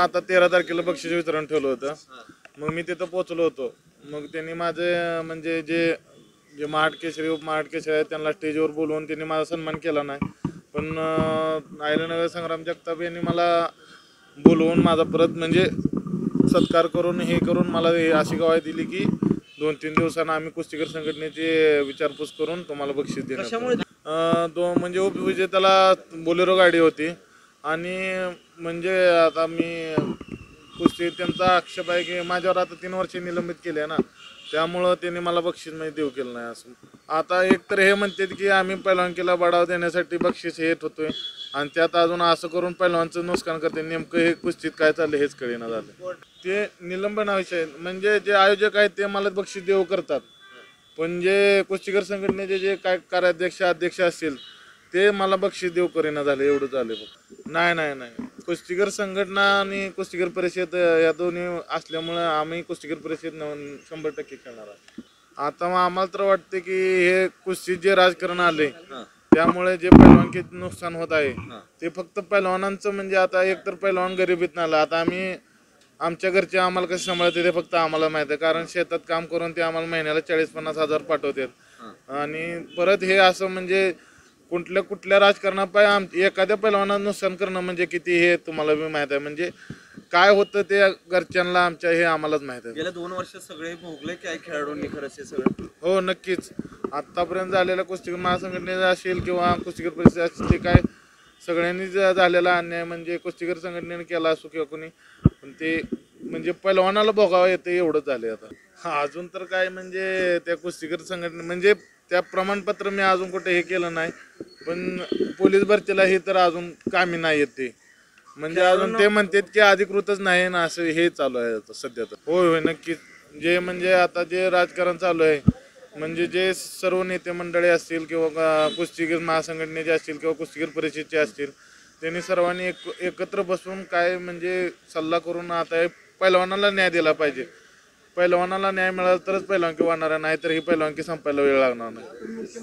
आता 13 तारखेला बक्षीस वितरण ठेवलं होतं. मग मी तिथं पोहोचलो होतो. मग त्यांनी माझे म्हणजे जे जे महाड केसरी उपमहाड केसरी आहेत त्यांना स्टेजवर बोलवून त्यांनी माझा सन्मान केला नाही. पण अहिल्यानगर संग्राम जगताप यांनी मला बोलवून माझा परत म्हणजे सत्कार करून हे करून मला अशी ग्वाही दिली की 2-3 दिवसांना आम्ही कुस्तीगीर संघटनेची विचारपूस करून तुम्हाला बक्षीस देणार. म्हणजे उपविजेत्याला बोलेरो गाडी होती आणि म्हणजे आता मी कुस्ती त्यांचा आक्षेप आहे की माझ्यावर आता 3 वर्षे निलंबित केले ना, त्यामुळं त्यांनी मला बक्षीस नाही देऊ केलं नाही. असं आता एकतर हे म्हणतात की आम्ही पैलवानकीला बढावा देण्यासाठी बक्षीस येत होतोय आणि त्यात अजून असं करून पैलवानचं नुकसान करते. नेमकं हे कुस्तीत काय चाललं हेच कळेना झालं. ते निलंबनाविषयी म्हणजे जे आयोजक आहेत ते मला बक्षीस देऊ करतात, पण जे कुस्तीगीर संघटनेचे जे काय कार्याध्यक्ष अध्यक्ष असतील ते मला बक्षीस देऊ करेना झाले. एवढं झाले बघ. नाही कुस्तीगीर संघटना आणि कुस्तीगीर परिषद या दोन्ही असल्यामुळं आम्ही कुस्तीगीर परिषद 100% खेळणार आहे. आता मग आम्हाला तर वाटते की हे कुस्तीत जे राजकारण आले त्यामुळे जे पैलवानकीत नुकसान होत आहे ते फक्त पैलवानांचं म्हणजे आता एकतर पैलवान गरिबीत नाही आला. आता आम्ही आमच्या घरचे आम्हाला कसं सांभाळते ते फक्त आम्हाला माहिती आहे, कारण शेतात काम करून ते आम्हाला महिन्याला 40-50 हजार पाठवतात. आणि परत हे असं म्हणजे कुठल्या राजकारणापायी एखाद्या पैलवानाचं नुकसान करणं म्हणजे किती हे तुम्हाला बी माहित आहे. म्हणजे काय होतं ते घरच्यांना आमच्या हे आम्हालाच माहित आहे. गेल्या 2 वर्षात सगळे भोगले काय खेळाडूंनी खरंच हे सगळं. हो नक्कीच. आतापर्यंत झालेल्या कुस्तीगीर महासंघटनेचा असेल किंवा कुस्तीगीर परिषद असेल ते काय सगळ्यांनी झालेला अन्याय म्हणजे कुस्तीगीर संघटनेने केला असो किंवा कोणी, पण ते म्हणजे पैलवानाला भोगावं येतं एवढंच झाले. आता अजून तर काय म्हणजे त्या कुस्तीगीर संघटने म्हणजे त्या प्रमाणपत्र मी अजून कुठे हे केलं नाही, पण पोलीस भरतीला हे तर अजून कामी नाही येत ते. म्हणजे अजून ते म्हणतात की अधिकृतच नाही ना, असं हे चालू आहे सध्या. तर होय नक्कीच. जे म्हणजे आता जे राजकारण चालू आहे म्हणजे जे सर्व नेते मंडळी असतील किंवा कुस्तीगीर महासंघटनेचे असतील किंवा कुस्तीगीर परिषदेचे असतील त्यांनी सर्वांनी एकत्र बसून काय म्हणजे सल्ला करून आता पैलवानाला न्याय दिला पाहिजे. पैलवानाला न्याय मिळाला तरच पैलवानकी वाढणार आहे, नाहीतर ही पैलवानकी संपायला वेळ लागणार नाही.